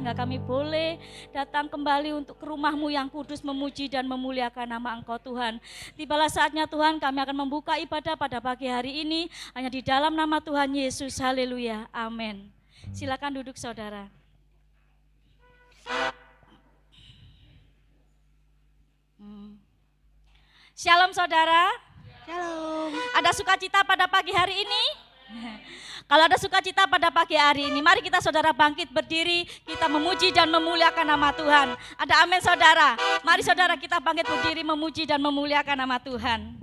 sehingga kami boleh datang kembali untuk ke rumah-Mu yang kudus, memuji dan memuliakan nama Engkau Tuhan. Tibalah saatnya Tuhan, kami akan membuka ibadah pada pagi hari ini hanya di dalam nama Tuhan Yesus. Haleluya, amin. Silakan duduk saudara. Shalom saudara. Shalom. Ada sukacita pada pagi hari ini? Kalau ada sukacita pada pagi hari ini, mari kita saudara bangkit berdiri, kita memuji dan memuliakan nama Tuhan. Ada amin saudara? Mari saudara kita bangkit berdiri, memuji dan memuliakan nama Tuhan.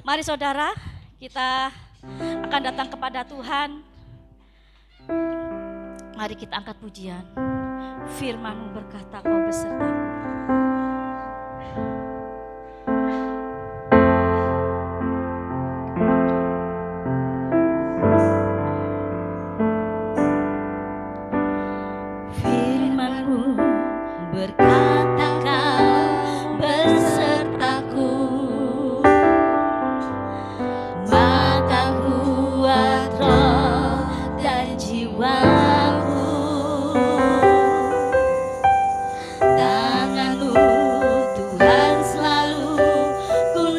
Mari saudara, kita akan datang kepada Tuhan. Mari kita angkat pujian. Firman-Mu berkata, Kau besertaku. Firman-Mu berkata, Kau besertaku. Maka kuat roh dan jiwaku. Tangan-Mu Tuhan selalu ku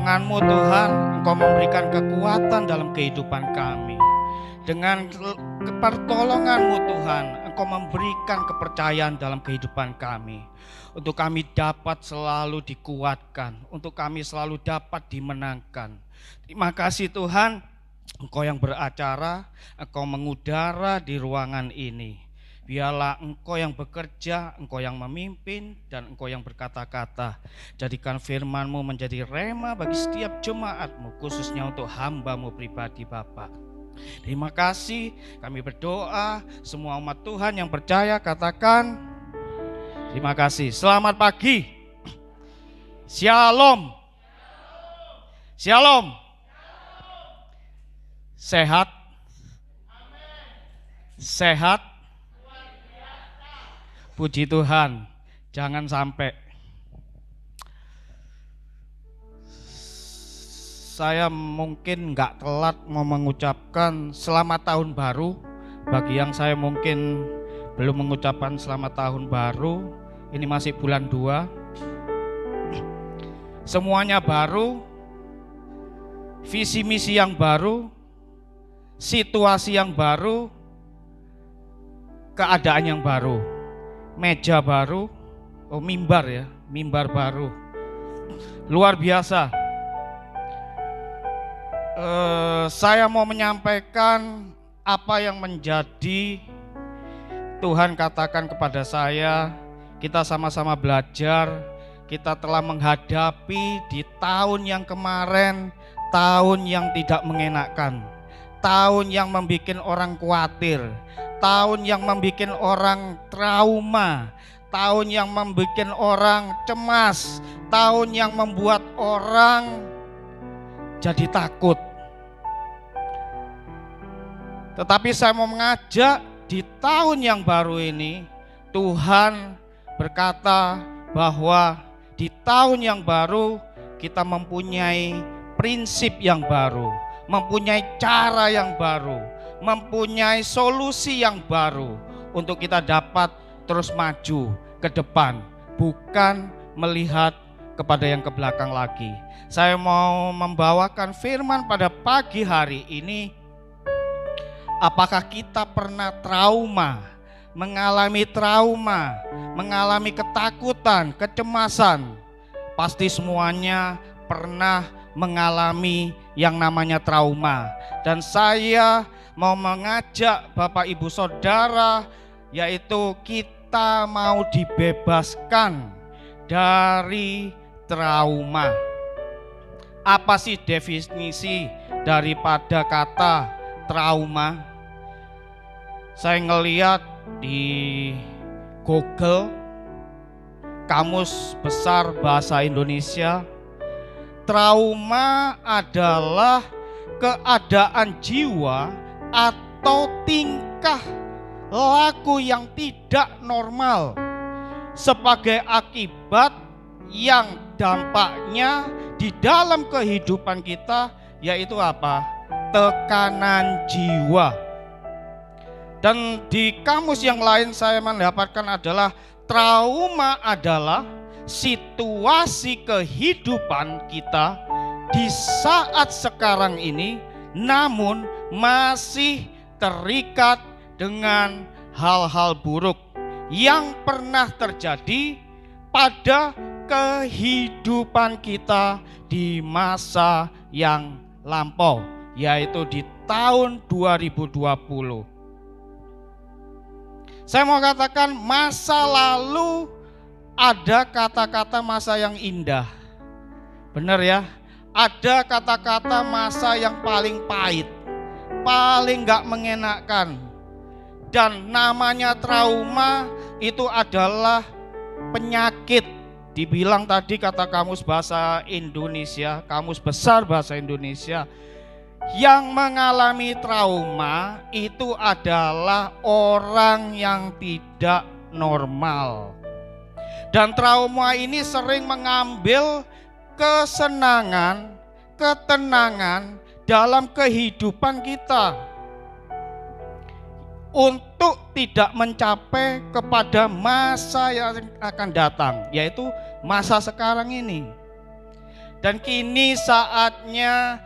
pertolongan-Mu Tuhan, Engkau memberikan kekuatan dalam kehidupan kami. Dengan pertolongan-Mu Tuhan, Engkau memberikan kepercayaan dalam kehidupan kami. Untuk kami dapat selalu dikuatkan, untuk kami selalu dapat dimenangkan. Terima kasih Tuhan, Engkau yang beracara, Engkau mengudara di ruangan ini. Biarlah Engkau yang bekerja, Engkau yang memimpin, dan Engkau yang berkata-kata. Jadikan firman-Mu menjadi rema bagi setiap jemaat-Mu, khususnya untuk hamba-Mu pribadi Bapa. Terima kasih, kami berdoa, semua umat Tuhan yang percaya katakan, terima kasih. Selamat pagi. Shalom. Shalom. Sehat. Sehat. Puji Tuhan. Jangan sampai. Saya mungkin nggak telat mau mengucapkan selamat tahun baru. Bagi yang saya mungkin belum mengucapkan selamat tahun baru, ini masih bulan 2. Semuanya baru, visi misi yang baru, situasi yang baru, keadaan yang baru, meja baru, mimbar ya, mimbar baru. Luar biasa. Saya mau menyampaikan apa yang menjadi Tuhan katakan kepada saya. Kita sama-sama belajar. Kita telah menghadapi di tahun yang kemarin, tahun yang tidak mengenakan, tahun yang membuat orang khawatir, tahun yang membuat orang trauma, tahun yang membuat orang cemas, tahun yang membuat orang jadi takut. Tetapi saya mau mengajak di tahun yang baru ini, Tuhan berkata bahwa di tahun yang baru kita mempunyai prinsip yang baru, mempunyai cara yang baru, mempunyai solusi yang baru untuk kita dapat terus maju ke depan, bukan melihat kepada yang ke belakang lagi. Saya mau membawakan firman pada pagi hari ini. Apakah kita pernah mengalami trauma, mengalami ketakutan, kecemasan? Pasti semuanya pernah mengalami yang namanya trauma. Dan saya mau mengajak Bapak Ibu Saudara, yaitu kita mau dibebaskan dari trauma. Apa sih definisi daripada kata trauma? Saya ngeliat di Google, Kamus Besar Bahasa Indonesia, trauma adalah keadaan jiwa atau tingkah laku yang tidak normal sebagai akibat yang dampaknya di dalam kehidupan kita, yaitu apa? Tekanan jiwa. Dan di kamus yang lain saya mendapatkan adalah trauma adalah situasi kehidupan kita di saat sekarang ini, namun masih terikat dengan hal-hal buruk yang pernah terjadi pada kehidupan kita di masa yang lampau, yaitu di tahun 2020. Saya mau katakan masa lalu ada kata-kata masa yang indah. Benar ya? Ada kata-kata masa yang paling pahit, paling gak mengenakan. Dan namanya trauma itu adalah penyakit. Dibilang tadi kata Kamus Bahasa Indonesia, Kamus Besar Bahasa Indonesia, yang mengalami trauma itu adalah orang yang tidak normal. Dan trauma ini sering mengambil kesenangan, ketenangan dalam kehidupan kita untuk tidak mencapai kepada masa yang akan datang, yaitu masa sekarang ini. Dan kini saatnya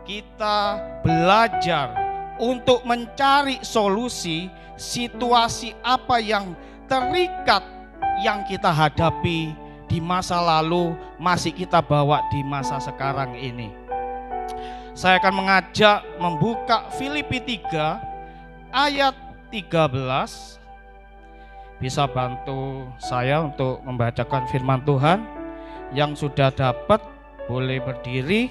kita belajar untuk mencari solusi situasi apa yang terikat yang kita hadapi di masa lalu masih kita bawa di masa sekarang ini. Saya akan mengajak membuka Filipi 3 ayat 13. Bisa bantu saya untuk membacakan firman Tuhan? Yang sudah dapat boleh berdiri.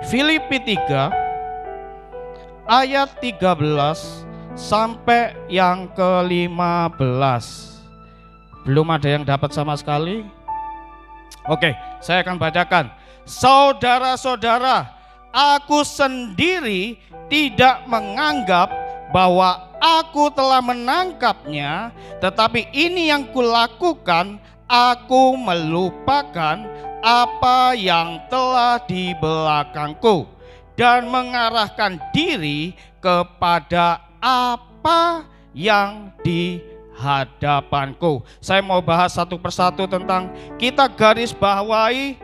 Filipi 3 ayat 13 sampai yang ke-15. Belum ada yang dapat sama sekali? Oke, saya akan bacakan. Saudara-saudara, aku sendiri tidak menganggap bahwa aku telah menangkapnya, tetapi ini yang kulakukan, aku melupakan apa yang telah di belakangku dan mengarahkan diri kepada apa yang di hadapanku. Saya mau bahas satu persatu tentang kita garis bawahi.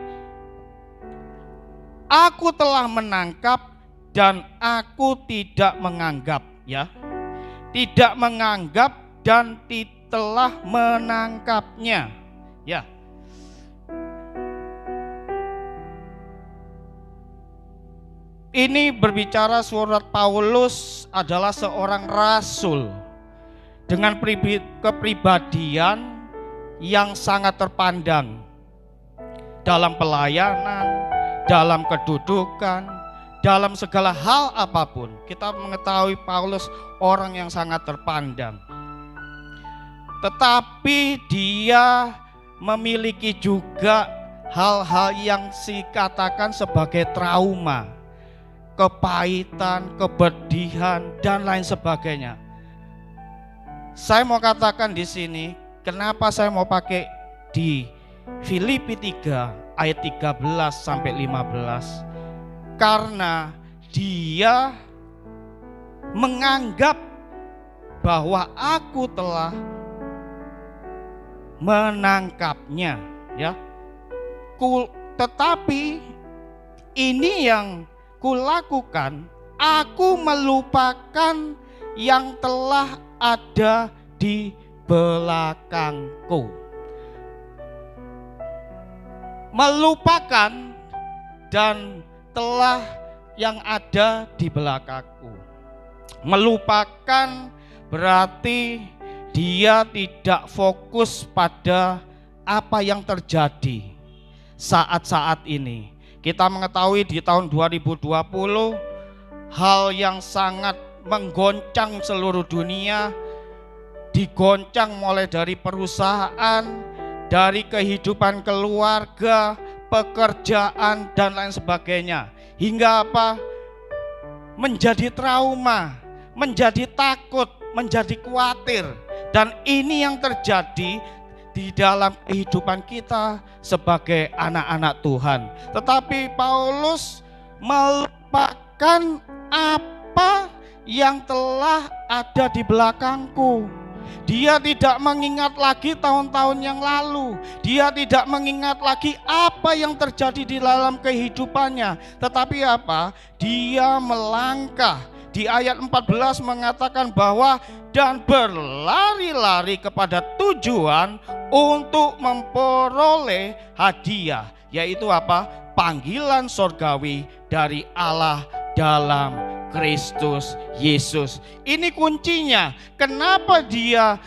Aku telah menangkap dan aku tidak menganggap, ya. Tidak menganggap dan telah menangkapnya, ya. Ini berbicara surat Paulus adalah seorang rasul dengan kepribadian yang sangat terpandang dalam pelayanan, dalam kedudukan, dalam segala hal apapun. Kita mengetahui Paulus orang yang sangat terpandang. Tetapi dia memiliki juga hal-hal yang dikatakan sebagai trauma, kepahitan, kepedihan, dan lain sebagainya. Saya mau katakan di sini, kenapa saya mau pakai di Filipi 3 ayat 13 sampai 15? Karena dia menganggap bahwa aku telah menangkapnya, ya. Tetapi ini yang kulakukan, aku melupakan yang telah ada di belakangku. Melupakan dan telah yang ada di belakangku. Melupakan berarti dia tidak fokus pada apa yang terjadi saat-saat ini. Kita mengetahui di tahun 2020 hal yang sangat menggoncang seluruh dunia, digoncang mulai dari perusahaan, dari kehidupan keluarga, pekerjaan, dan lain sebagainya. Hingga apa? Menjadi trauma, menjadi takut, menjadi khawatir. Dan ini yang terjadi di dalam kehidupan kita sebagai anak-anak Tuhan. Tetapi Paulus melupakan apa yang telah ada di belakangku. Dia tidak mengingat lagi tahun-tahun yang lalu. Dia tidak mengingat lagi apa yang terjadi di dalam kehidupannya. Tetapi apa? Dia melangkah. Di ayat 14 mengatakan bahwa dan berlari-lari kepada tujuan untuk memperoleh hadiah, yaitu apa? Panggilan sorgawi dari Allah dalam Kristus Yesus. Ini kuncinya. Kenapa dia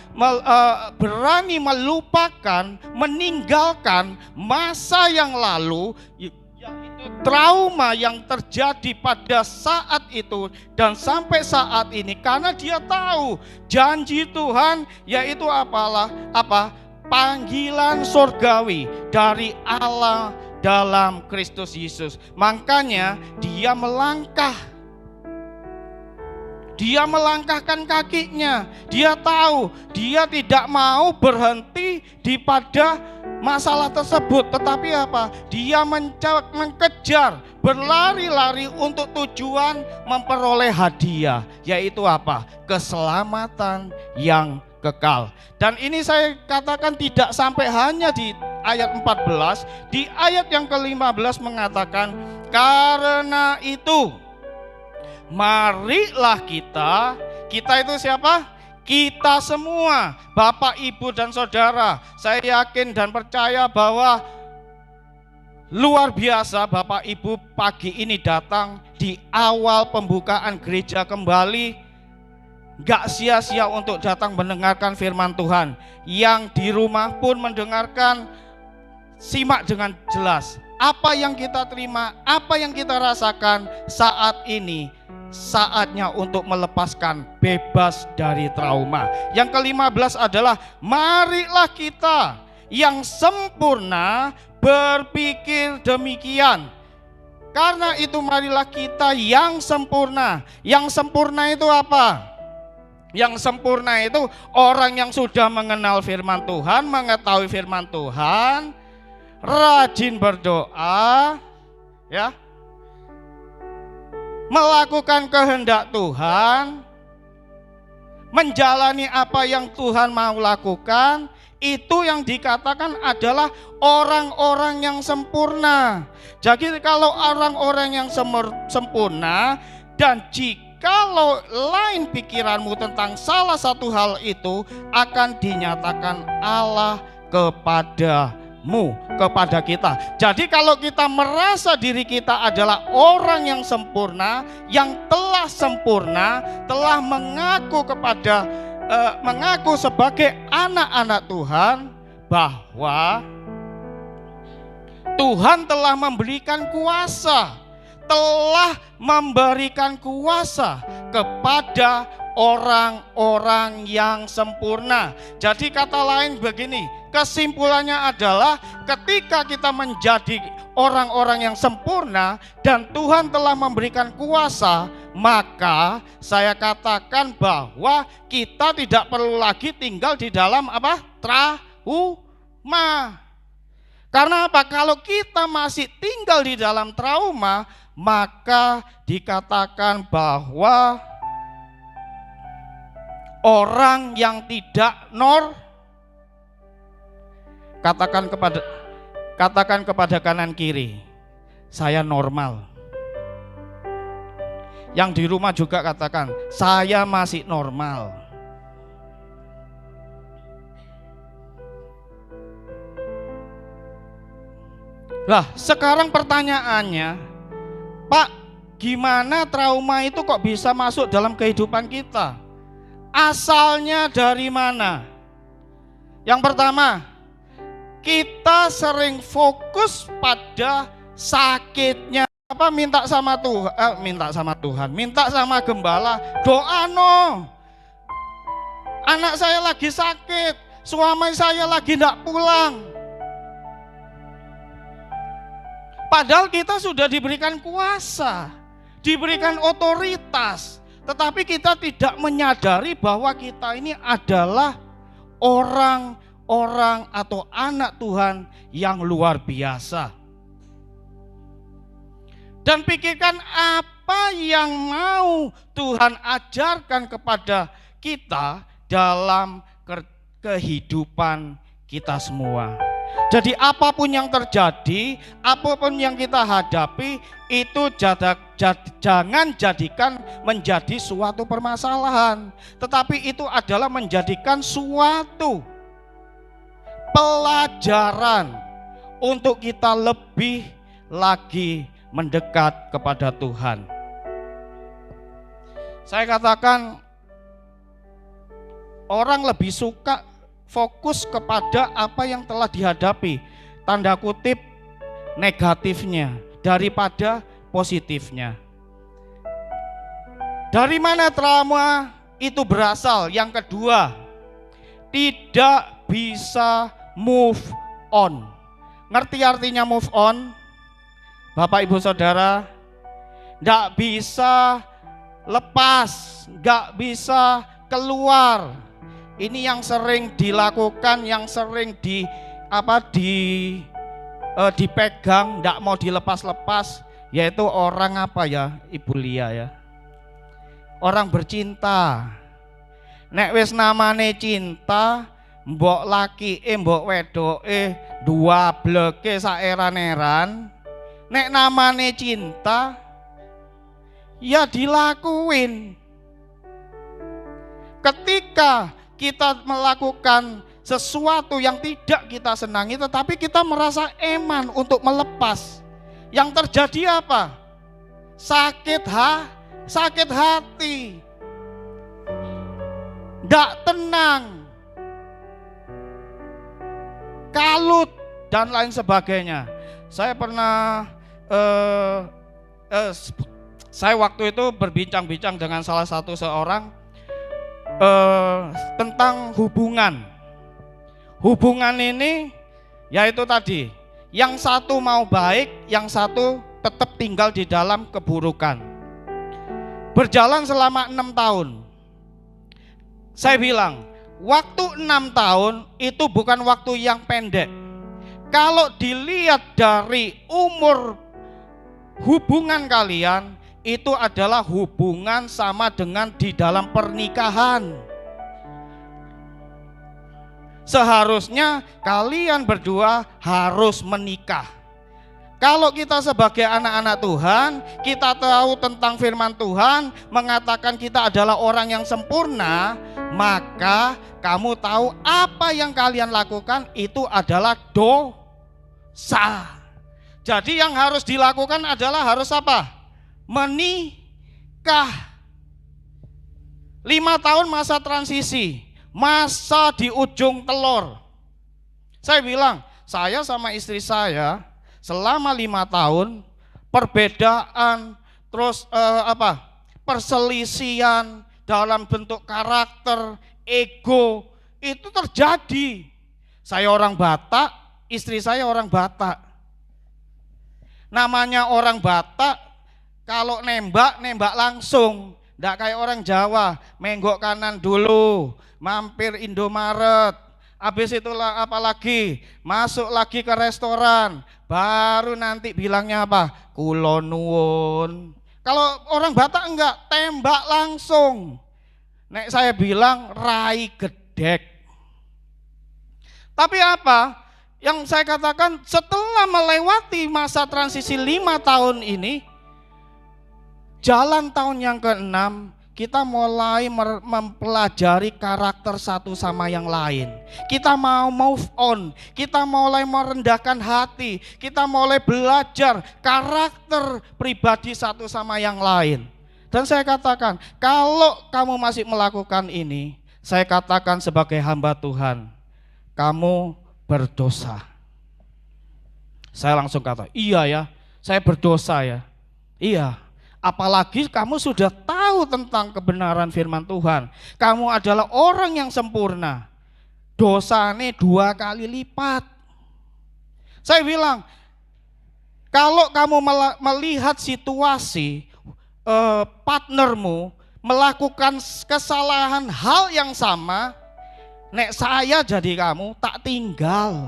berani melupakan, meninggalkan masa yang lalu, yaitu trauma yang terjadi pada saat itu dan sampai saat ini, karena dia tahu janji Tuhan, yaitu panggilan sorgawi dari Allah dalam Kristus Yesus. Makanya dia melangkahkan kakinya. Dia tahu dia tidak mau berhenti pada masalah tersebut, tetapi apa? Dia mengejar, berlari-lari untuk tujuan memperoleh hadiah, yaitu apa? Keselamatan yang kekal. Dan ini saya katakan tidak sampai hanya di ayat 14, di ayat yang ke-15 mengatakan, karena itu marilah kita itu siapa? Kita semua, Bapak, Ibu, dan Saudara. Saya yakin dan percaya bahwa luar biasa Bapak Ibu pagi ini datang di awal pembukaan gereja kembali. Gak sia-sia untuk datang mendengarkan firman Tuhan. Yang di rumah pun mendengarkan, simak dengan jelas. Apa yang kita terima, apa yang kita rasakan saat ini, saatnya untuk melepaskan, bebas dari trauma. Yang ke-15 adalah marilah kita yang sempurna berpikir demikian. Karena itu marilah kita yang sempurna. Yang sempurna itu apa? Yang sempurna itu orang yang sudah mengenal firman Tuhan, mengetahui firman Tuhan, rajin berdoa, ya, melakukan kehendak Tuhan, menjalani apa yang Tuhan mau lakukan. Itu yang dikatakan adalah orang-orang yang sempurna. Jadi kalau orang-orang yang sempurna, dan jikalau lain pikiranmu tentang salah satu hal itu, akan dinyatakan Allah kepada kita. Jadi kalau kita merasa diri kita adalah orang yang sempurna, yang telah sempurna, telah mengaku sebagai anak-anak Tuhan, bahwa Tuhan telah memberikan kuasa kepada orang-orang yang sempurna. Jadi kata lain begini, kesimpulannya adalah ketika kita menjadi orang-orang yang sempurna dan Tuhan telah memberikan kuasa, maka saya katakan bahwa kita tidak perlu lagi tinggal di dalam trauma. Karena apa? Kalau kita masih tinggal di dalam trauma, maka dikatakan bahwa orang yang tidak katakan kepada kanan kiri, saya normal. Yang di rumah juga katakan, saya masih normal. Lah, sekarang pertanyaannya, Pak, gimana trauma itu kok bisa masuk dalam kehidupan kita? Asalnya dari mana? Yang pertama, kita sering fokus pada sakitnya. Minta sama gembala, doa no. Anak saya lagi sakit, suami saya lagi tidak pulang. Padahal kita sudah diberikan kuasa, diberikan otoritas, tetapi kita tidak menyadari bahwa kita ini adalah orang-orang atau anak Tuhan yang luar biasa. Dan pikirkan apa yang mau Tuhan ajarkan kepada kita dalam kehidupan kita semua. Jadi apapun yang terjadi, apapun yang kita hadapi, itu jangan jadikan menjadi suatu permasalahan, tetapi itu adalah menjadikan suatu pelajaran untuk kita lebih lagi mendekat kepada Tuhan. Saya katakan, orang lebih suka fokus kepada apa yang telah dihadapi, tanda kutip negatifnya, daripada positifnya. Dari mana trauma itu berasal? Yang kedua, tidak bisa move on. Ngerti artinya move on? Bapak, Ibu, Saudara, gak bisa lepas, gak bisa keluar. Ini yang sering dilakukan, yang sering dipegang, gak mau dilepas-lepas, yaitu orang apa ya, Ibu Lia ya? Orang bercinta. Nek wis namane cinta, mbok laki mbok wedoke dua bleke saeran-eran. Nek namane cinta ya dilakuin. Ketika kita melakukan sesuatu yang tidak kita senangi tetapi kita merasa eman untuk melepas, yang terjadi apa? Sakit hati, tidak tenang, kalut dan lain sebagainya. Saya pernah saya waktu itu berbincang-bincang dengan salah satu seorang tentang hubungan. Hubungan ini yaitu tadi, yang satu mau baik, yang satu tetap tinggal di dalam keburukan. Berjalan selama 6 tahun. Saya bilang, waktu 6 tahun itu bukan waktu yang pendek. Kalau dilihat dari umur hubungan kalian, itu adalah hubungan sama dengan di dalam pernikahan. Seharusnya kalian berdua harus menikah. Kalau kita sebagai anak-anak Tuhan, kita tahu tentang firman Tuhan mengatakan kita adalah orang yang sempurna, maka kamu tahu apa yang kalian lakukan itu adalah dosa. Jadi yang harus dilakukan adalah harus apa? Menikah. 5 tahun masa transisi, masa di ujung telur. Saya bilang, saya sama istri saya selama 5 tahun perbedaan, terus perselisihan dalam bentuk karakter, ego itu terjadi. Saya orang Batak, istri saya orang Batak. Namanya orang Batak, kalau nembak langsung, ndak kayak orang Jawa, menggok kanan dulu, mampir Indomaret, habis itulah apalagi masuk lagi ke restoran, baru nanti bilangnya apa? Kulo nuwun. Kalau orang Batak enggak, tembak langsung. Nek saya bilang rai gedek. Tapi apa? Yang saya katakan setelah melewati masa transisi 5 tahun ini, jalan tahun yang ke-6, kita mulai mempelajari karakter satu sama yang lain. Kita mau move on, kita mulai merendahkan hati, kita mulai belajar karakter pribadi satu sama yang lain. Dan saya katakan, kalau kamu masih melakukan ini, saya katakan sebagai hamba Tuhan, kamu berdosa. Saya langsung kata, iya ya, saya berdosa ya. Iya, apalagi kamu sudah tahu tentang kebenaran firman Tuhan. Kamu adalah orang yang sempurna. Dosanya 2 kali lipat. Saya bilang, kalau kamu melihat situasi partnermu melakukan kesalahan hal yang sama, nek saya jadi kamu tak tinggal,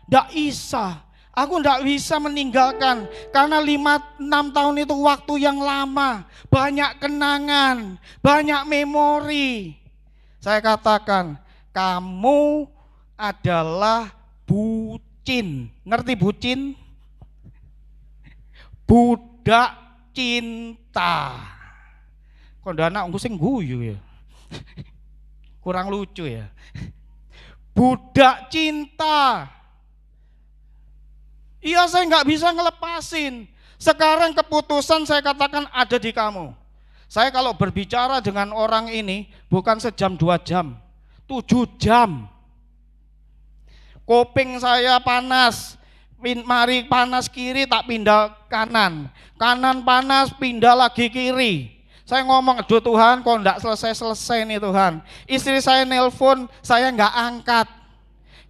ndak bisa. Aku ndak bisa meninggalkan karena 5-6 tahun itu waktu yang lama, banyak kenangan, banyak memori. Saya katakan, kamu adalah bucin. Ngerti bucin? Budak cinta. Kok ndak anak sing guyu ya? Kurang lucu ya. Budak cinta. Iya, saya nggak bisa ngelepasin. Sekarang keputusan saya katakan ada di kamu. Saya kalau berbicara dengan orang ini bukan sejam 2 jam, 7 jam. Kuping saya panas, mari panas kiri tak pindah kanan, kanan panas pindah lagi kiri. Saya ngomong, aduh Tuhan, kok enggak selesai-selesai nih Tuhan. Istri saya nelpon, saya enggak angkat.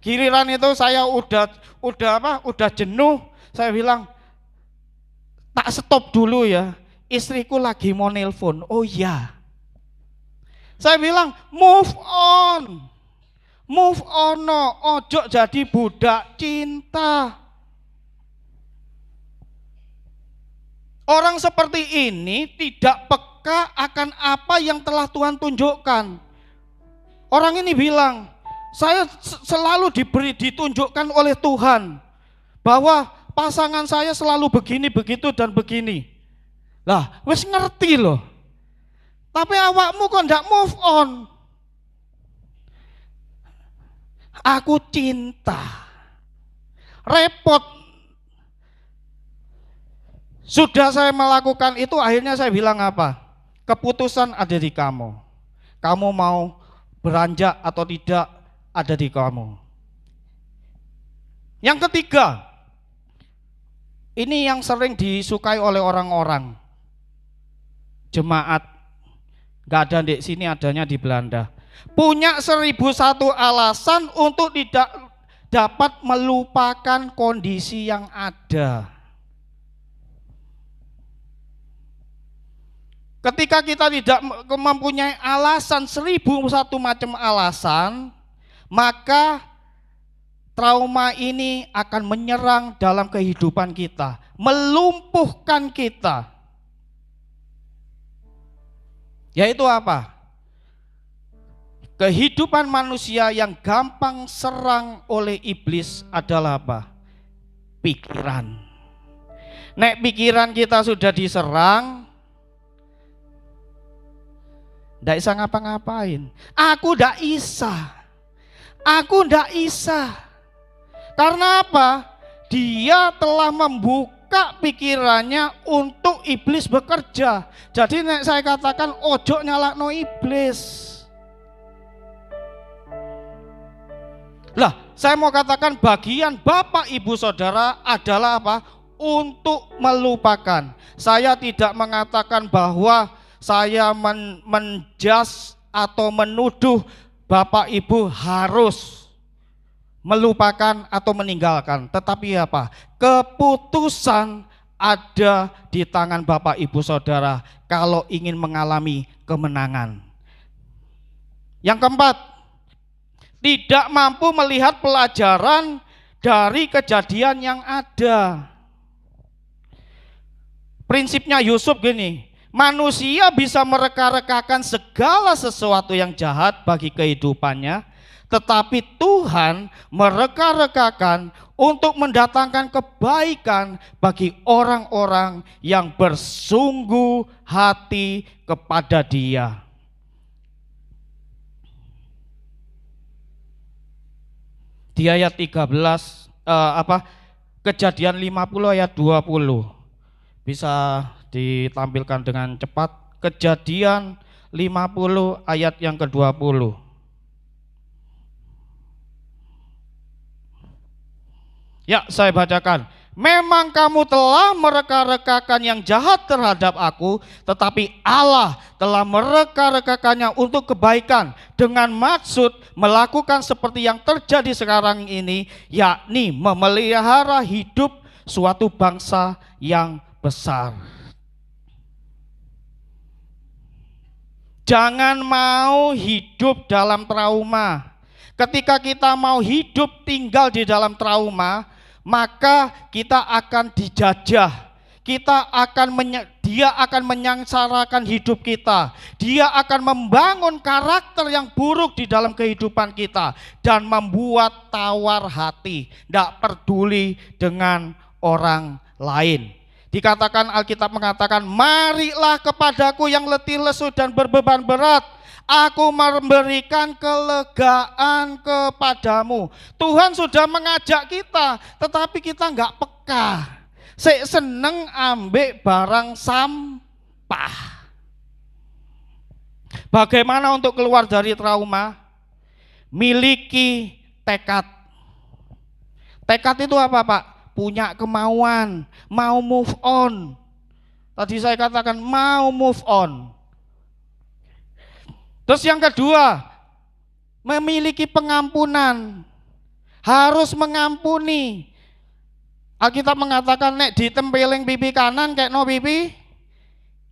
Giliran itu saya udah jenuh. Saya bilang, tak stop dulu ya. Istriku lagi mau nelpon. Oh iya. Saya bilang, move on. Move on, ojo jadi budak cinta. Orang seperti ini tidak peka peka akan apa yang telah Tuhan tunjukkan. Orang ini bilang, saya selalu ditunjukkan oleh Tuhan bahwa pasangan saya selalu begini, begitu, dan begini. Lah, wis ngerti loh. Tapi awakmu kok ndak move on. Aku cinta. Repot. Sudah saya melakukan itu, akhirnya saya bilang apa? Keputusan ada di kamu. Kamu mau beranjak atau tidak, ada di kamu. Yang ketiga, ini yang sering disukai oleh orang-orang. Jemaat, gak ada di sini, adanya di Belanda. Punya 1001 alasan untuk tidak dapat melupakan kondisi yang ada. Ketika kita tidak mempunyai alasan, 1001 macam alasan, maka trauma ini akan menyerang dalam kehidupan kita, melumpuhkan kita. Yaitu apa? Kehidupan manusia yang gampang serang oleh iblis adalah apa? Pikiran. Nek pikiran kita sudah diserang, ndak bisa ngapa-ngapain. Aku ndak isa. Karena apa? Dia telah membuka pikirannya untuk iblis bekerja. Jadi nek saya katakan ojo nyalakno iblis. Lah, saya mau katakan bagian Bapak Ibu Saudara adalah apa? Untuk melupakan. Saya tidak mengatakan bahwa saya menjas atau menuduh Bapak Ibu harus melupakan atau meninggalkan. Tetapi apa? Keputusan ada di tangan Bapak Ibu Saudara kalau ingin mengalami kemenangan. Yang keempat, tidak mampu melihat pelajaran dari kejadian yang ada. Prinsipnya Yusuf gini, manusia bisa mereka-rekakan segala sesuatu yang jahat bagi kehidupannya, tetapi Tuhan mereka-rekakan untuk mendatangkan kebaikan bagi orang-orang yang bersungguh hati kepada Dia. Di ayat 13 Kejadian 50 ayat 20. Bisa ditampilkan dengan cepat. Kejadian 50 ayat yang ke-20. Ya, saya bacakan. Memang kamu telah mereka-rekakan yang jahat terhadap aku, tetapi Allah telah mereka-rekakannya untuk kebaikan dengan maksud melakukan seperti yang terjadi sekarang ini, yakni memelihara hidup suatu bangsa yang besar. Jangan mau hidup dalam trauma. Ketika kita mau hidup tinggal di dalam trauma, maka kita akan dijajah. Dia akan menyangsarakan hidup kita. Dia akan membangun karakter yang buruk di dalam kehidupan kita dan membuat tawar hati, tidak peduli dengan orang lain. Dikatakan, Alkitab mengatakan, marilah kepadaku yang letih lesu dan berbeban berat, aku memberikan kelegaan kepadamu. Tuhan sudah mengajak kita, tetapi kita enggak peka. Seneng ambek barang sampah. Bagaimana untuk keluar dari trauma? Miliki tekad. Tekad itu apa, Pak? Punya kemauan, mau move on. Tadi saya katakan mau move on. Terus yang kedua, memiliki pengampunan. Harus mengampuni. Alkitab mengatakan nek ditempeling pipi kanan kayak no pipi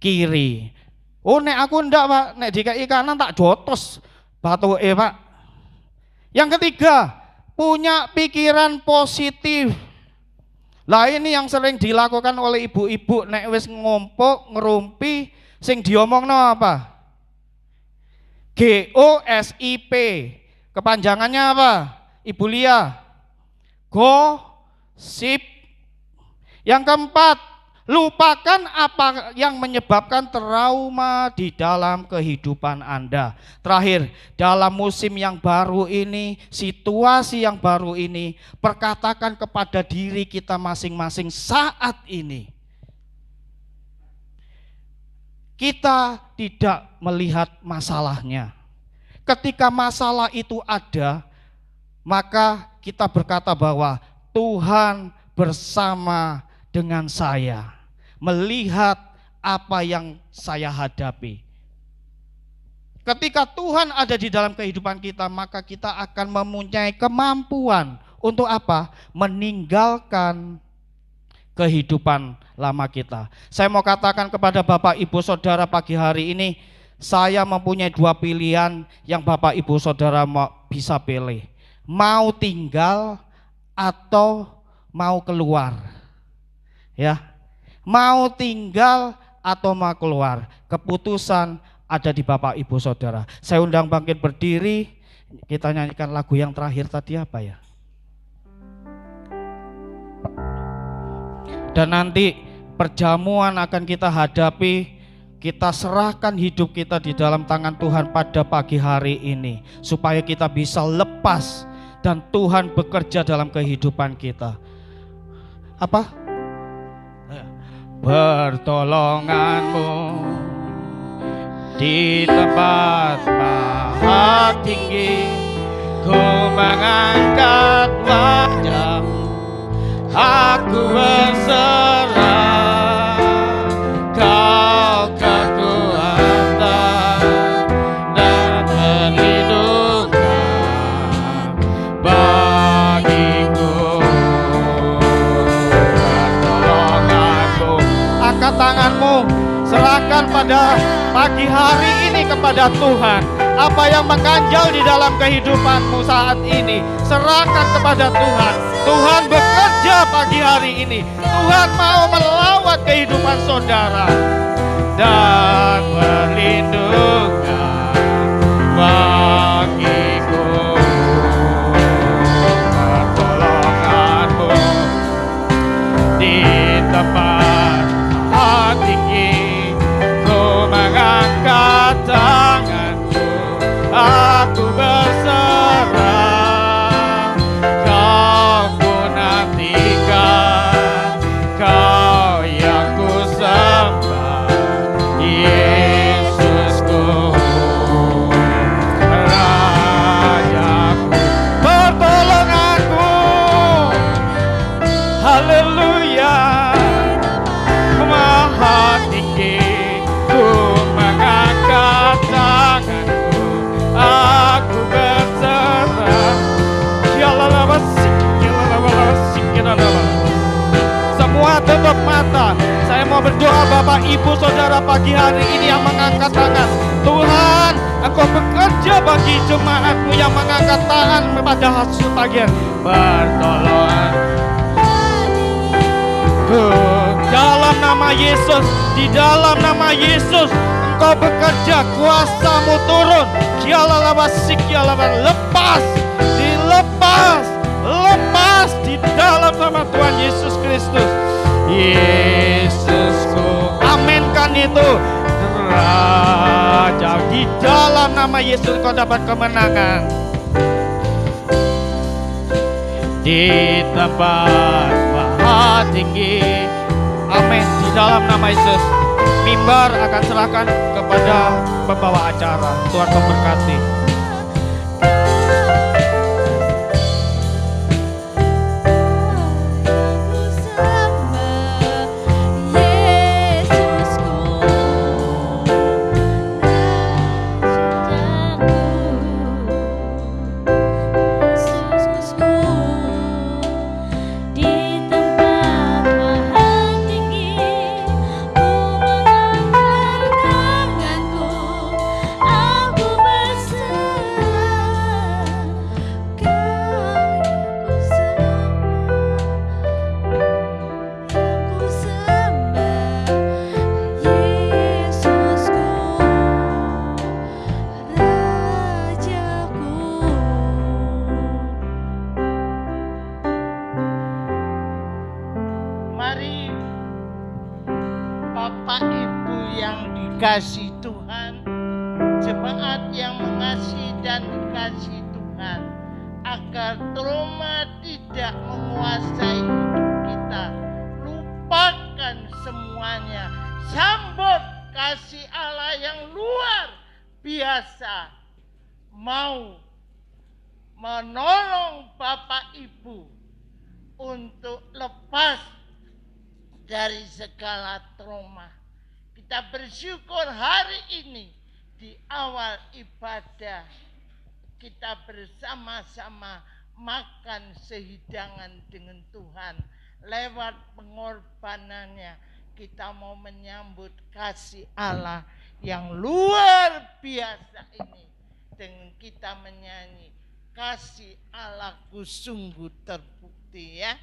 kiri. Oh nek aku ndak, Pak, nek dikai kanan tak jotos batuke, Pak. Yang ketiga, punya pikiran positif. Lah ini yang sering dilakukan oleh ibu-ibu nek wis ngompok, ngerumpi, Sing diomongno apa? GOSIP. Kepanjangannya apa? Ibu Lia. Gosip. Yang keempat, lupakan apa yang menyebabkan trauma di dalam kehidupan Anda. Terakhir, dalam musim yang baru ini, situasi yang baru ini, perkatakan kepada diri kita masing-masing saat ini. Kita tidak melihat masalahnya. Ketika masalah itu ada, maka kita berkata bahwa Tuhan bersama dengan saya, melihat apa yang saya hadapi. Ketika Tuhan ada di dalam kehidupan kita, maka kita akan mempunyai kemampuan untuk apa? Meninggalkan kehidupan lama kita. Saya mau katakan kepada Bapak Ibu Saudara pagi hari ini, saya mempunyai dua pilihan yang Bapak Ibu Saudara bisa pilih. Mau tinggal atau mau keluar. Ya, mau tinggal atau mau keluar, keputusan ada di Bapak Ibu Saudara. Saya undang bangkit berdiri, kita nyanyikan lagu yang terakhir tadi apa ya? Dan nanti perjamuan akan kita hadapi, kita serahkan hidup kita di dalam tangan Tuhan pada pagi hari ini, supaya kita bisa lepas dan Tuhan bekerja dalam kehidupan kita. Apa? Pertolonganmu di tempat maha tinggi, ku mengangkat wajahmu, aku berserah, kau kekuatan dan perlindungan bagiku. Angkat tanganmu, serahkan pada pagi hari ini kepada Tuhan. Apa yang mengganjal di dalam kehidupanmu saat ini, serahkan kepada Tuhan. Tuhan bekerja pagi hari ini. Tuhan mau melawat kehidupan saudara dan perlindungan bagiku. Pertolonganmu di tempat tinggi, ku mengangkat tanganku, aku berserah, kau ku nantikan, kau yang ku sembah, Yesusku, Rajaku, pertolonganku, haleluya. Maha tinggi, ku mengangkat tanganku, aku berserah. Semua tutup mata. Saya mau berdoa Bapak Ibu Saudara pagi hari ini yang mengangkat tangan. Tuhan, Engkau bekerja bagi jemaatmu yang mengangkat tangan pada hasil bagian pertolongan. Dalam nama Yesus, di dalam nama Yesus, Engkau bekerja, kuasa-Mu turun. Lepas, dilepas, lepas di dalam nama Tuhan Yesus Kristus. Yesusku, aminkan itu. Raja, di dalam nama Yesus Engkau dapat kemenangan. Di tempat maha tinggi, amin. Di dalam nama Yesus, mimbar akan serahkan kepada pembawa acara. Tuhan memberkati. Aku berserah. Mari Bapak Ibu yang dikasihi Tuhan, jemaat yang mengasihi dan dikasihi Tuhan, agar trauma tidak menguasai hidup kita. Lupakan semuanya, sambut kasih Allah yang luar biasa, mau menolong Bapak Ibu untuk lepas dari segala trauma. Kita bersyukur hari ini di awal ibadah kita bersama-sama makan sehidangan dengan Tuhan. Lewat pengorbanannya kita mau menyambut kasih Allah yang luar biasa ini dengan kita menyanyi kasih Allahku sungguh terbukti, ya.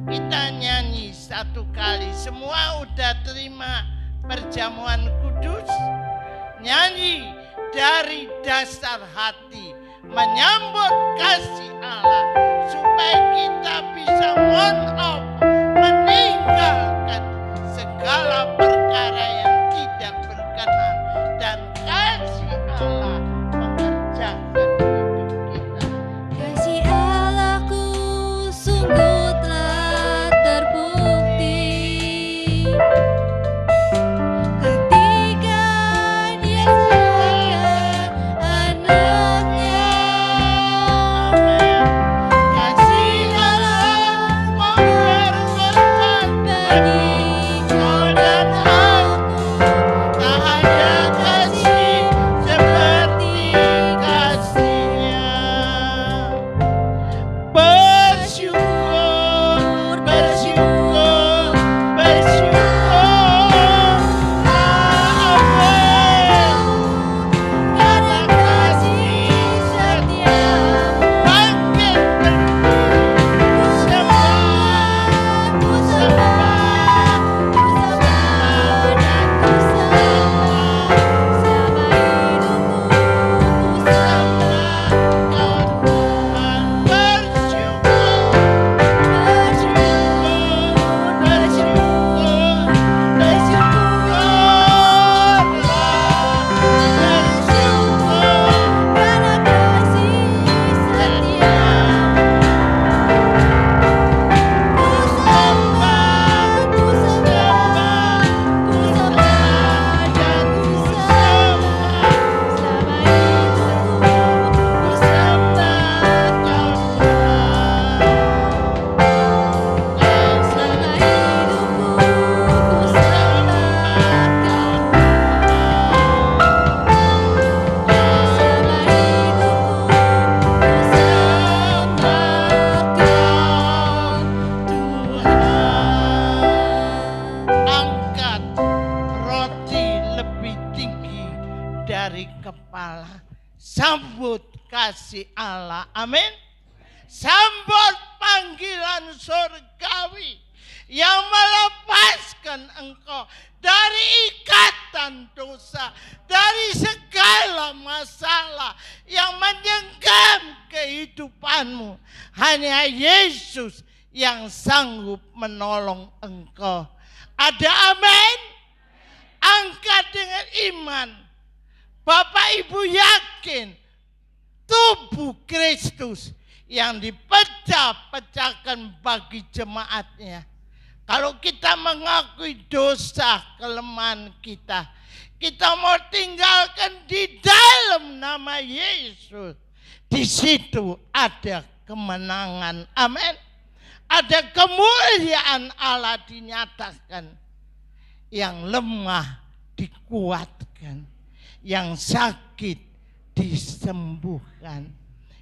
Kita nyanyi satu kali. Semua udah terima perjamuan kudus? Nyanyi dari dasar hati, menyambut kasih Allah, supaya kita bisa meninggalkan segala perkara yang tidak berkenan, dan kasih Allah mengerjakan hidup kita. Kasih Allahku sungguh telah terbukti ketika Dia serahkan anaknya. Kasih Allah mengorbankan bagi kau dan aku. Tak ada kasih seperti kasih-Nya. Bersyukur, bersyukur, bersyukur. Amin. Karena kasih setiamu Bangkit berdiri, sembah, ku sembah, ku sembah dan ku sembah selama hidupku, ku sembah Kau Tuhan. Bersyukur, bersyukur, bersyukurlah, karena kasih setiamu. Ku sembah, ku sembah, ku sembah dan ku sembah selama hidupku, ku sembah Kau Tuhan. Selama hidupku, ku sembah Kau Selama hidupku, ku sembah Kau Tuhan. angkat roti lebih tinggi dari kepala. Sambut kasih Allah. Amin. Sambut panggilan surgawi yang melepaskan engkau dari ikatan dosa, dari segala masalah yang menyenggam kehidupanmu. Hanya Yesus yang sanggup menolong engkau. Ada amin? Angkat dengan iman. Bapak Ibu yakin tubuh Kristus yang dipecah-pecahkan bagi jemaatnya. Kalau kita mengakui dosa kelemahan kita, kita mau tinggalkan di dalam nama Yesus. Di situ ada kemenangan. Amin. Ada kemuliaan Allah dinyatakan. Yang lemah dikuatkan. Yang sakit disembuhkan.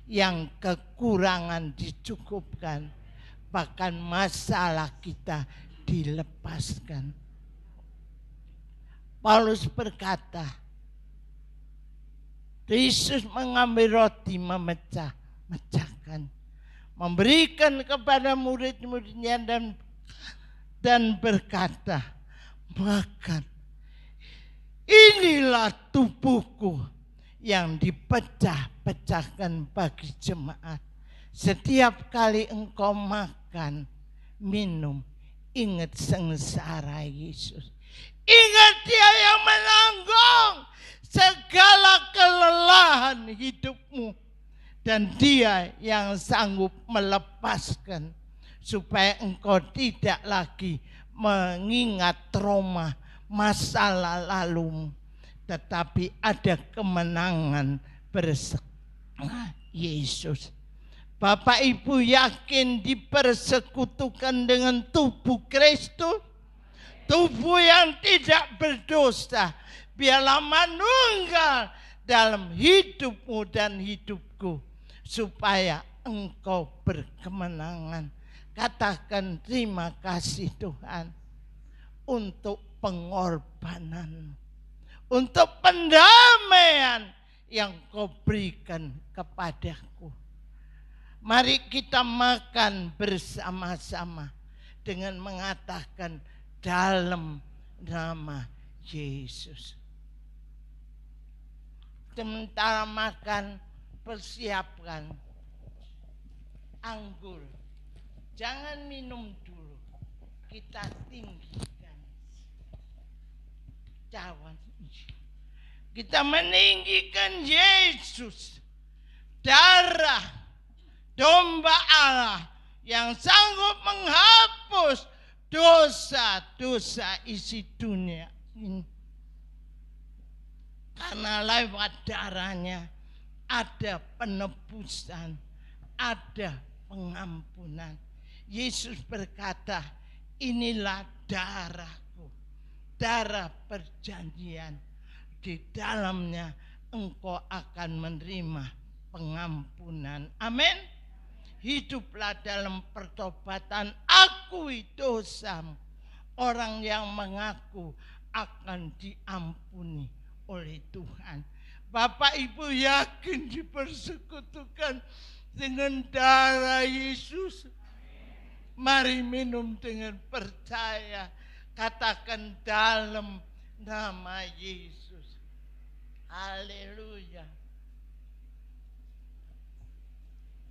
Yang kekurangan dicukupkan. Bahkan masalah kita dilepaskan. Paulus berkata, Yesus mengambil roti, memecahkan, memberikan kepada murid-muridnya dan berkata, makan, inilah tubuhku yang dipecah-pecahkan bagi jemaat. Setiap kali engkau makan, minum, ingat sengsara Yesus. Ingat Dia yang menanggung segala kelelahan hidupmu. Dan Dia yang sanggup melepaskan supaya engkau tidak lagi mengingat trauma masalah lalumu. Tetapi ada kemenangan bersama Yesus. Bapak Ibu yakin dipersekutukan dengan tubuh Kristus? Tubuh yang tidak berdosa. Biarlah manunggal dalam hidupmu dan hidupku. Supaya engkau berkemenangan. Katakan terima kasih Tuhan. Untuk pengorbanan. Untuk pendamaian yang kau berikan kepadaku. Mari kita makan bersama-sama dengan mengatakan dalam nama Yesus. Sementara makan, persiapkan anggur. Jangan minum dulu. Kita tinggikan cawan. Kita meninggikan Yesus. Darah domba Allah yang sanggup menghapus dosa-dosa isi dunia ini. Karena lewat darahnya ada penebusan, ada pengampunan. Yesus berkata, inilah darahku, darah perjanjian. Di dalamnya engkau akan menerima pengampunan. Amin. Hiduplah dalam pertobatan, akui dosamu. Orang yang mengaku akan diampuni oleh Tuhan. Bapak Ibu yakin dipersekutukan dengan darah Yesus. Mari minum dengan percaya. Katakan dalam nama Yesus. Haleluya.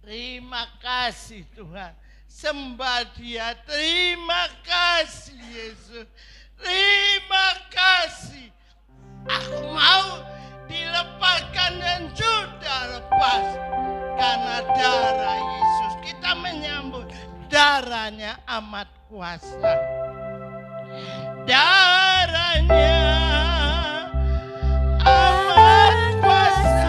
Terima kasih Tuhan. Sembah Dia. Terima kasih Yesus. Terima kasih. Aku mau dilepaskan dan sudah lepas. Karena darah Yesus. Kita menyambut darahnya amat kuasa. Darahnya amat kuasa.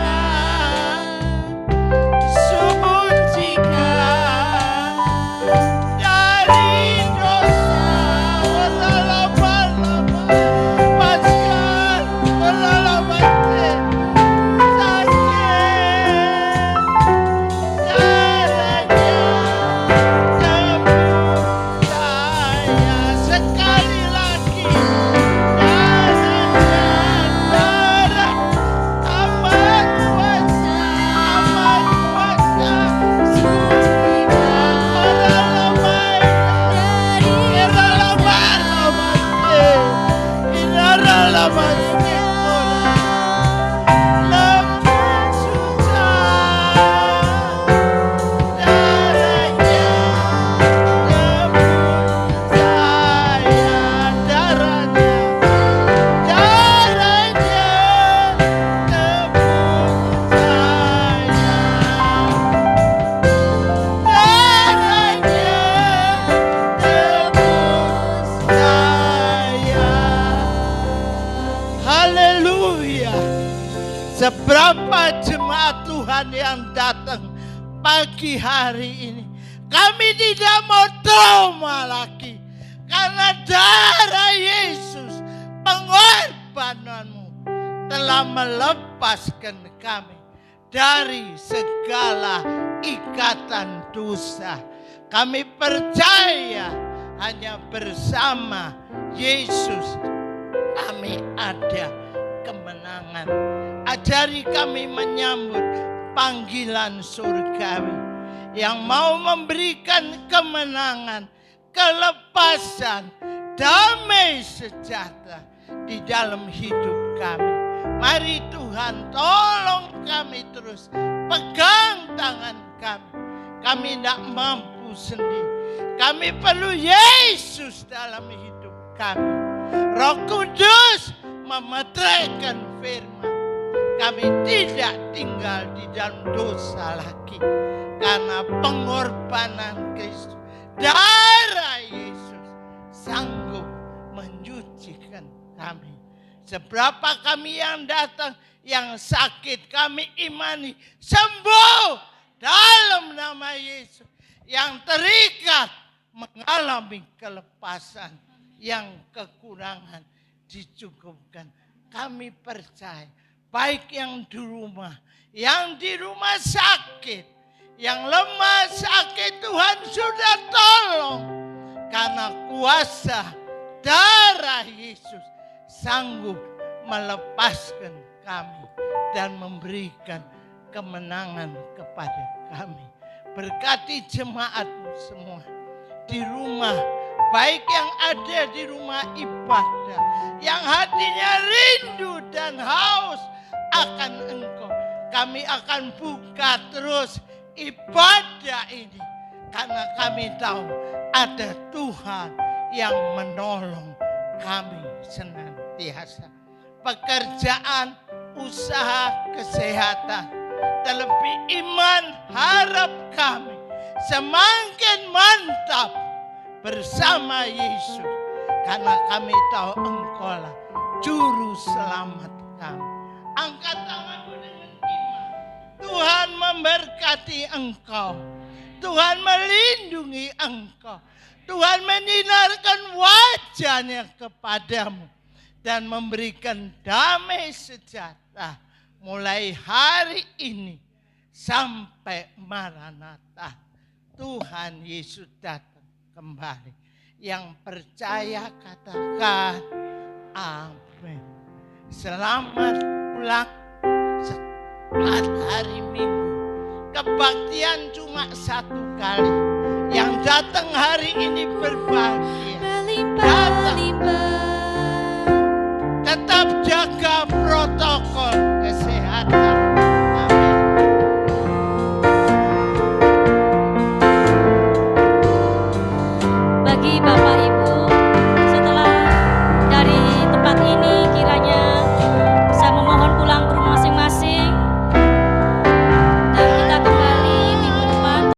Seberapa jemaat Tuhan yang datang pagi hari ini, kami tidak mau trauma lagi. Karena darah Yesus, pengorbananmu telah melepaskan kami dari segala ikatan dosa. Kami percaya hanya bersama Yesus kami ada kemenangan. Ajari kami menyambut panggilan surgawi yang mau memberikan kemenangan, kelepasan, damai sejahtera di dalam hidup kami. Mari Tuhan tolong kami terus, pegang tangan kami. Kami tidak mampu sendiri. Kami perlu Yesus dalam hidup kami. Roh Kudus memeteraikan firman. Kami tidak tinggal di dalam dosa lagi. Karena pengorbanan Kristus. Darah Yesus sanggup menyucikan kami. Seberapa kami yang datang, yang sakit kami imani sembuh dalam nama Yesus. Yang terikat mengalami kelepasan, yang kekurangan dicukupkan. Kami percaya, baik yang di rumah, yang di rumah sakit, yang lemah sakit, Tuhan sudah tolong. Karena kuasa darah Yesus sanggup melepaskan kami dan memberikan kemenangan kepada kami. Berkati jemaatmu semua di rumah, baik yang ada di rumah ibadah, yang hatinya rindu dan haus akan Engkau. Kami akan buka terus ibadah ini karena kami tahu ada Tuhan yang menolong kami senantiasa. Pekerjaan, usaha, kesehatan, terlebih iman, harap kami semakin mantap bersama Yesus. Karena kami tahu Engkaulah juru selamat kami. Angkat tanganmu dengan iman. Tuhan memberkati engkau. Tuhan melindungi engkau. Tuhan menyinarkan wajahnya kepadamu dan memberikan damai sejahtera mulai hari ini sampai Maranatha. Tuhan Yesus datang kembali. Yang percaya katakan amin. Selamat pulang. Selamat hari Minggu. Kebaktian cuma 1 kali. Yang datang hari ini berbahagia. Datang. Tetap jaga protokol.